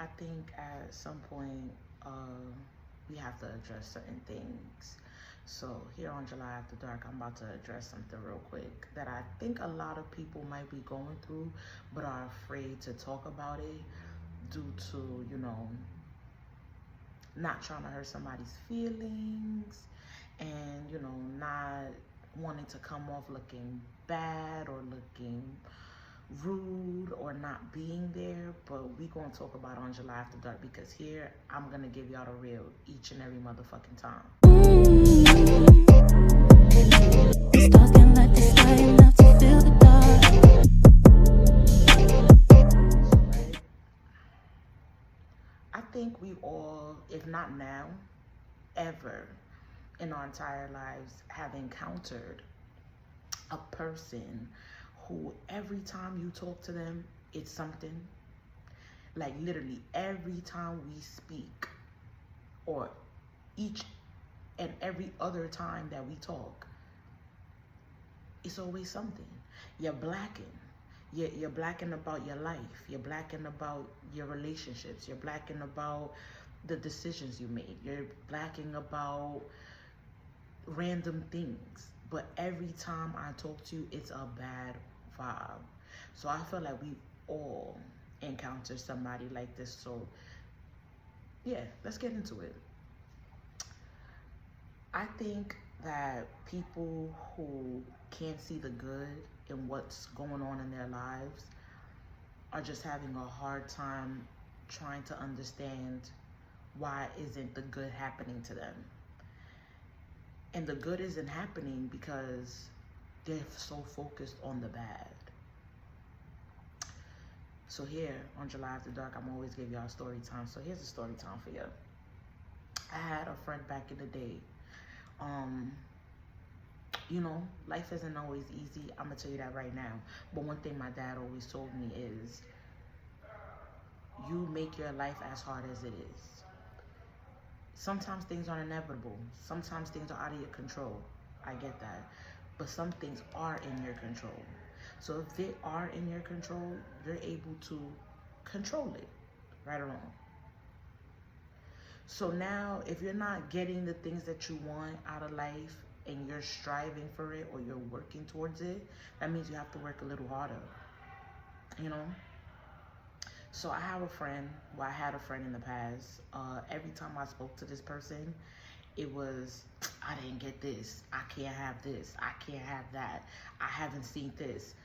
I think at some point we have to address certain things. So here on July After Dark, I'm about to address something real quick that I think a lot of people might be going through, but are afraid to talk about it due to, not trying to hurt somebody's feelings and, not wanting to come off looking bad or looking rude or not being there. But we gonna talk about on July After Dark because here I'm gonna give y'all the real each and every motherfucking time. Stars can light the sky enough to feel the dark. Right? I think we all, if not now, ever in our entire lives have encountered a person who every time you talk to them, it's something. Like literally every time we speak, or each and every other time that we talk, it's always something. You're blacking. You're blacking about your life. You're blacking about your relationships. You're blacking about the decisions you made. You're blacking about random things. But every time I talk to you, it's a bad vibe. So I feel like we all encounter somebody like this. So yeah, let's get into it. I think that people who can't see the good in what's going on in their lives are just having a hard time trying to understand why isn't the good happening to them. And the good isn't happening because they're so focused on the bad. So here on July After Dark, I'm always give y'all story time. So here's a story time for you. I had a friend back in the day. Life isn't always easy. I'm gonna tell you that right now. But one thing my dad always told me is, you make your life as hard as it is. Sometimes things are inevitable. Sometimes things are out of your control. I get that. But some things are in your control. So if they are in your control, you're able to control it, right or wrong. So now, if you're not getting the things that you want out of life and you're striving for it or you're working towards it, that means you have to work a little harder, So I had a friend in the past. Every time I spoke to this person, it was, I didn't get this. I can't have this. I can't have that. I haven't seen this.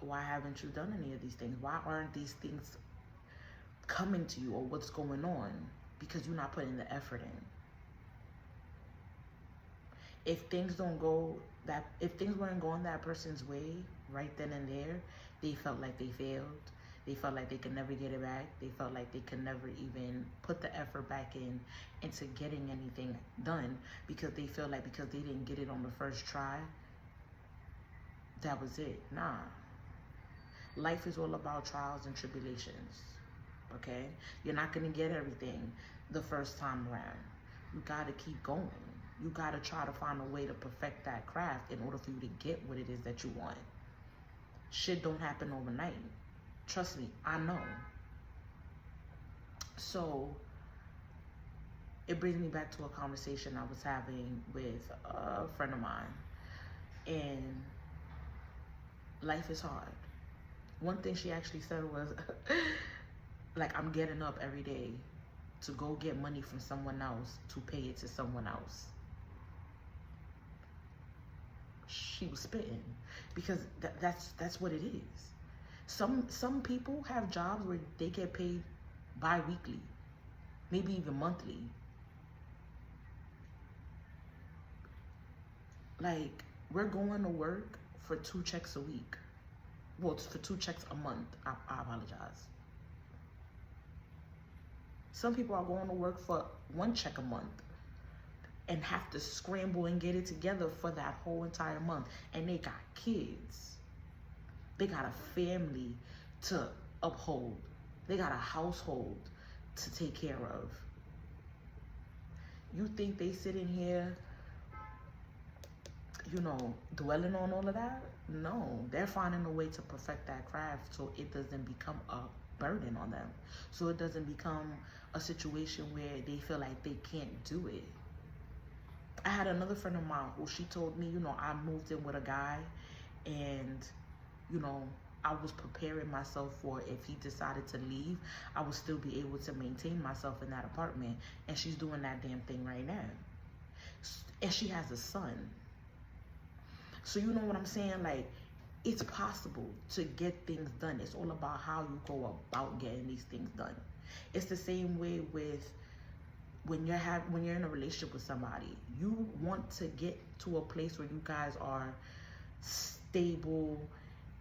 Why haven't you done any of these things? Why aren't these things coming to you, or what's going on? Because you're not putting the effort in. If things weren't going that person's way right then and there, they felt like they failed. They felt like they could never get it back. They felt like they could never even put the effort back into getting anything done, because they feel like because they didn't get it on the first try, that was it. Nah. Life is all about trials and tribulations, okay? You're not gonna get everything the first time around. You gotta keep going. You gotta try to find a way to perfect that craft in order for you to get what it is that you want. Shit don't happen overnight. Trust me, I know. So it brings me back to a conversation I was having with a friend of mine. And life is hard. One thing she actually said was, like, I'm getting up every day to go get money from someone else to pay it to someone else. She was spitting, because that's what it is. Some people have jobs where they get paid bi-weekly, maybe even monthly. Like, we're going to work for 2 checks a week. Well, it's for 2 checks a month. I apologize. Some people are going to work for 1 check a month and have to scramble and get it together for that whole entire month. And they got kids. They got a family to uphold. They got a household to take care of. You think they sitting here, dwelling on all of that? No, they're finding a way to perfect that craft so it doesn't become a burden on them. So it doesn't become a situation where they feel like they can't do it. I had another friend of mine who she told me, I moved in with a guy, and, I was preparing myself for if he decided to leave, I would still be able to maintain myself in that apartment. And she's doing that damn thing right now. And she has a son. So you know what I'm saying? Like, it's possible to get things done. It's all about how you go about getting these things done. It's the same way with when you're in a relationship with somebody. You want to get to a place where you guys are stable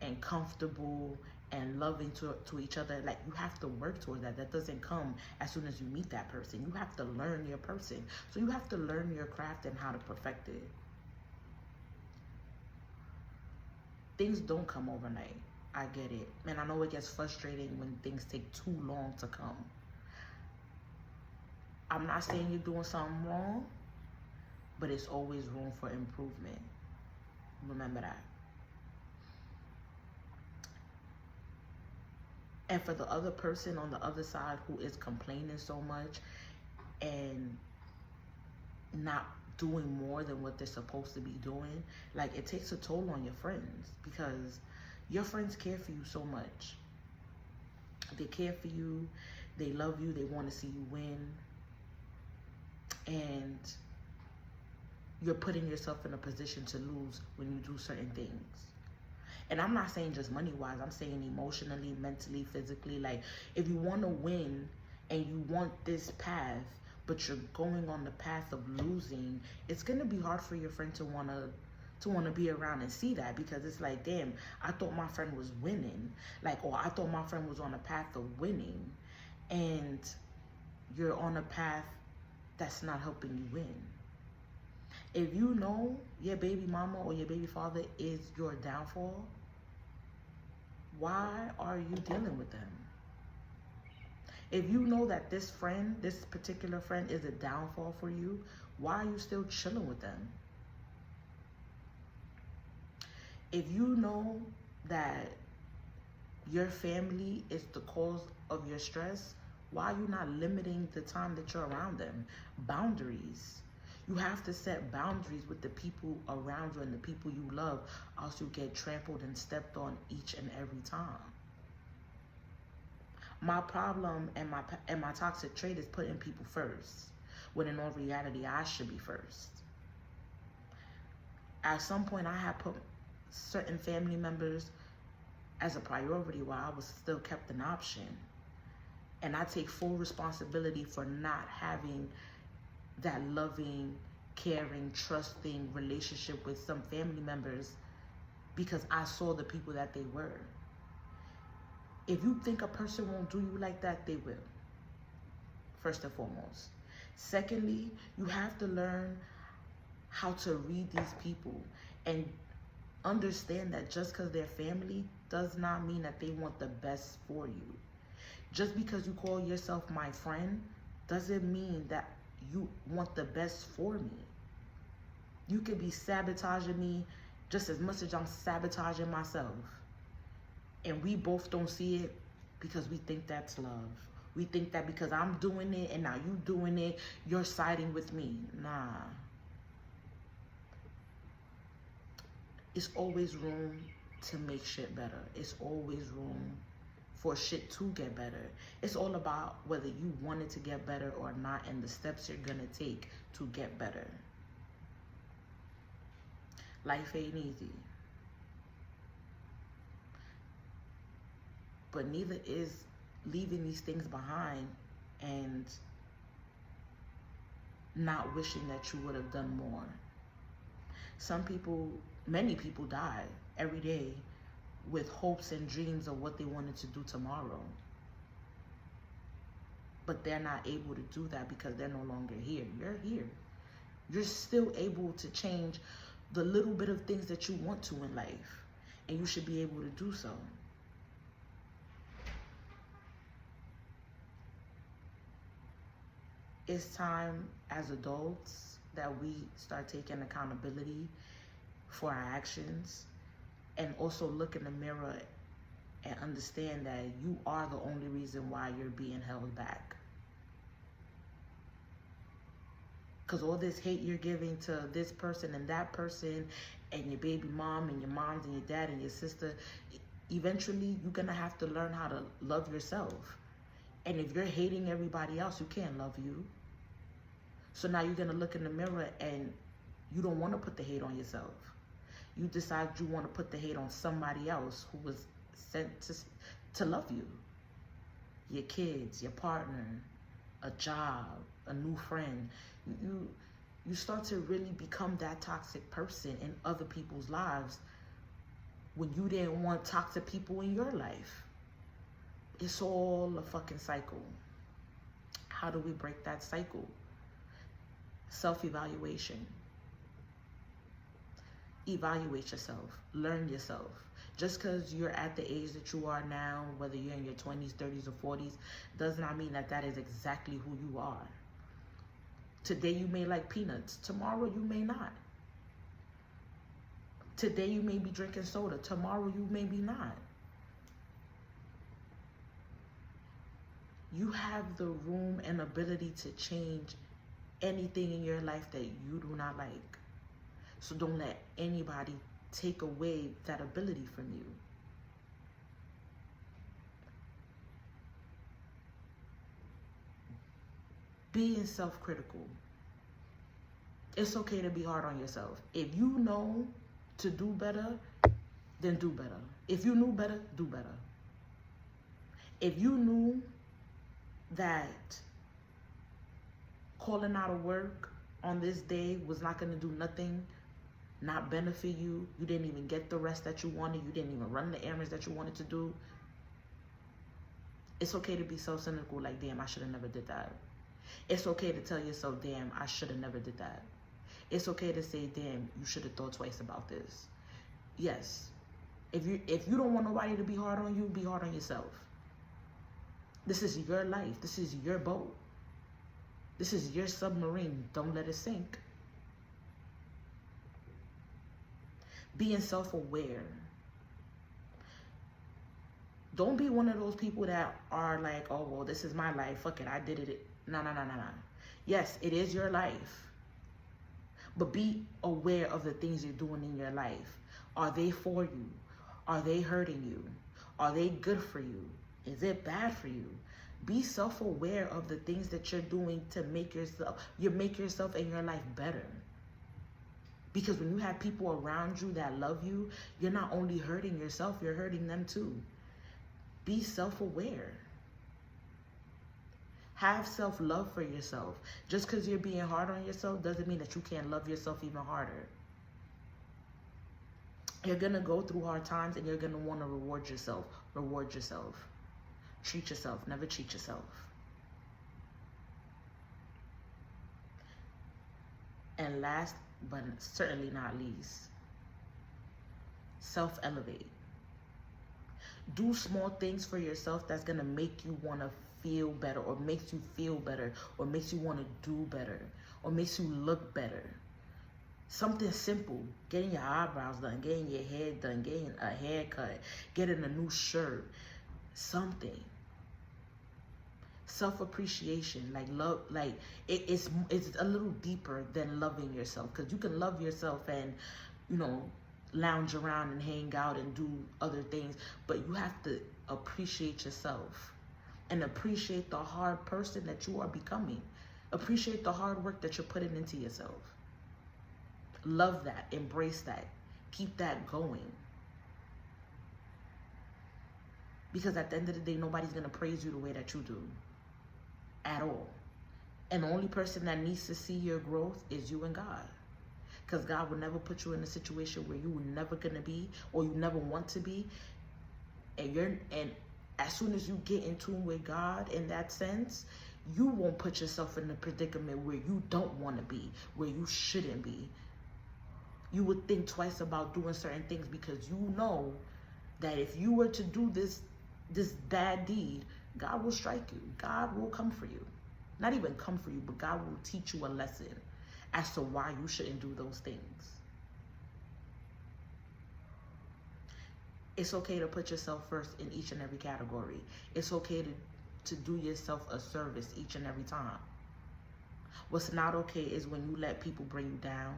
and comfortable and loving to each other. Like, you have to work towards that. That doesn't come as soon as you meet that person. You have to learn your person. So you have to learn your craft and how to perfect it. Things don't come overnight. I get it. And I know it gets frustrating when things take too long to come. I'm not saying you're doing something wrong, but it's always room for improvement. Remember that. And for the other person on the other side who is complaining so much and not doing more than what they're supposed to be doing, like, it takes a toll on your friends, because your friends care for you so much. They care for you, they love you, they want to see you win, and you're putting yourself in a position to lose when you do certain things. And I'm not saying just money-wise, I'm saying emotionally, mentally, physically. Like, if you want to win and you want this path, but you're going on the path of losing, it's going to be hard for your friend to want to be around and see that, because it's like, damn, I thought my friend was winning. Like, or I thought my friend was on a path of winning, and you're on a path that's not helping you win. If you know your baby mama or your baby father is your downfall, why are you dealing with them? If you know that this particular friend is a downfall for you, why are you still chilling with them? If you know that your family is the cause of your stress, why are you not limiting the time that you're around them? Boundaries. You have to set boundaries with the people around you and the people you love, else you get trampled and stepped on each and every time. My problem and my toxic trait is putting people first, when in all reality, I should be first. At some point, I had put certain family members as a priority while I was still kept an option. And I take full responsibility for not having that loving, caring, trusting relationship with some family members, because I saw the people that they were. If you think a person won't do you like that, they will. First and foremost. Secondly, you have to learn how to read these people and understand that just because they're family does not mean that they want the best for you. Just because you call yourself my friend doesn't mean that you want the best for me. You could be sabotaging me just as much as I'm sabotaging myself. And we both don't see it because we think that's love. We think that because I'm doing it and now you doing it, you're siding with me. Nah. It's always room to make shit better. It's always room for shit to get better. It's all about whether you want it to get better or not, and the steps you're gonna take to get better. Life ain't easy. But neither is leaving these things behind and not wishing that you would have done more. Many people die every day with hopes and dreams of what they wanted to do tomorrow. But they're not able to do that because they're no longer here. You're here. You're still able to change the little bit of things that you want to in life, and you should be able to do so. It's time as adults that we start taking accountability for our actions, and also look in the mirror and understand that you are the only reason why you're being held back. Because all this hate you're giving to this person and that person and your baby mom and your moms and your dad and your sister, eventually you're going to have to learn how to love yourself. And if you're hating everybody else, you can't love you. So now you're going to look in the mirror and you don't want to put the hate on yourself. You decide you want to put the hate on somebody else who was sent to love you. Your kids, your partner, a job, a new friend. You start to really become that toxic person in other people's lives when you didn't want toxic people in your life. It's all a fucking cycle. How do we break that cycle? Self-evaluation. Evaluate yourself. Learn yourself. Just because you're at the age that you are now, whether you're in your 20s, 30s, or 40s, does not mean that that is exactly who you are. Today you may like peanuts. Tomorrow you may not. Today you may be drinking soda. Tomorrow you may be not. You have the room and ability to change anything in your life that you do not like. So don't let anybody take away that ability from you. Being self-critical. It's okay to be hard on yourself. If you know to do better, then do better. If you knew better, do better. If you knew that calling out of work on this day was not going to do nothing, not benefit you, you didn't even get the rest that you wanted, you didn't even run the errands that you wanted to do, it's okay to be so cynical, like, damn, I should have never did that. It's okay to tell yourself, damn, I should have never did that. It's okay to say, damn, you should have thought twice about this. Yes. If you don't want nobody to be hard on you, be hard on yourself. This is your life. This is your boat. This is your submarine. Don't let it sink. Being self-aware. Don't be one of those people that are like, oh, well, this is my life. Fuck it, I did it. No. Yes, it is your life. But be aware of the things you're doing in your life. Are they for you? Are they hurting you? Are they good for you? Is it bad for you? Be self-aware of the things that you're doing to make yourself and your life better. Because when you have people around you that love you, you're not only hurting yourself, you're hurting them too. Be self-aware. Have self-love for yourself. Just because you're being hard on yourself doesn't mean that you can't love yourself even harder. You're going to go through hard times and you're going to want to reward yourself. Reward yourself. Treat yourself. Never cheat yourself. And last but certainly not least, self-elevate. Do small things for yourself that's going to make you want to feel better, or makes you feel better, or makes you want to do better, or makes you look better. Something simple, getting your eyebrows done, getting your hair done, getting a haircut, getting a new shirt, something. Self-appreciation, like love, like it's a little deeper than loving yourself, because you can love yourself and, you know, lounge around and hang out and do other things, but you have to appreciate yourself and appreciate the hard person that you are becoming. Appreciate the hard work that you're putting into yourself. Love that, embrace that, keep that going. Because at the end of the day, nobody's gonna praise you the way that you do, at all. And the only person that needs to see your growth is you and God. Because God will never put you in a situation where you were never gonna be, or you never want to be. And as soon as you get in tune with God in that sense, you won't put yourself in a predicament where you don't want to be, where you shouldn't be. You would think twice about doing certain things, because you know that if you were to do this bad deed, God will strike you. God will come for you. Not even come for you, but God will teach you a lesson as to why you shouldn't do those things. It's okay to put yourself first in each and every category. It's okay to do yourself a service each and every time. What's not okay is when you let people bring you down.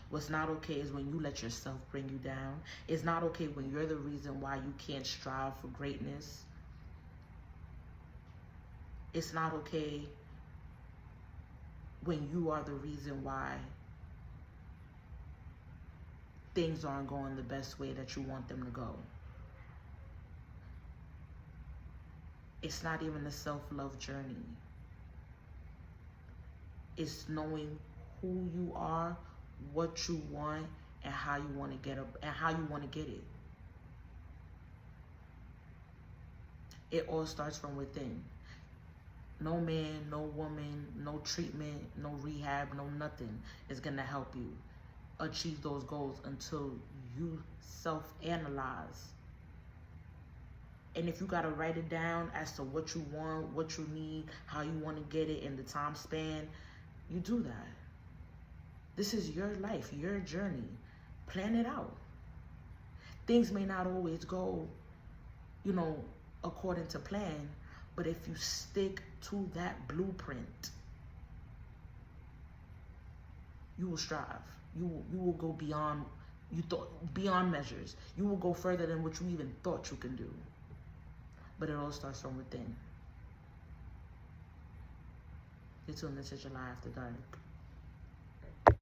What's not okay is when you let yourself bring you down. It's not okay when you're the reason why you can't strive for greatness. It's not okay when you are the reason why things aren't going the best way that you want them to go. It's not even a self-love journey. It's knowing who you are, what you want, and how you want to get up, and how you want to get it. It all starts from within. No man, no woman, no treatment, no rehab, no nothing is gonna help you achieve those goals until you self-analyze. And if you gotta write it down as to what you want, what you need, how you want to get it in the time span, you do that. This is your life, your journey. Plan it out. Things may not always go, according to plan, but if you stick to that blueprint, you will strive. You will go beyond beyond measures. You will go further than what you even thought you can do. But it all starts from within. You're tuned into July After Dark.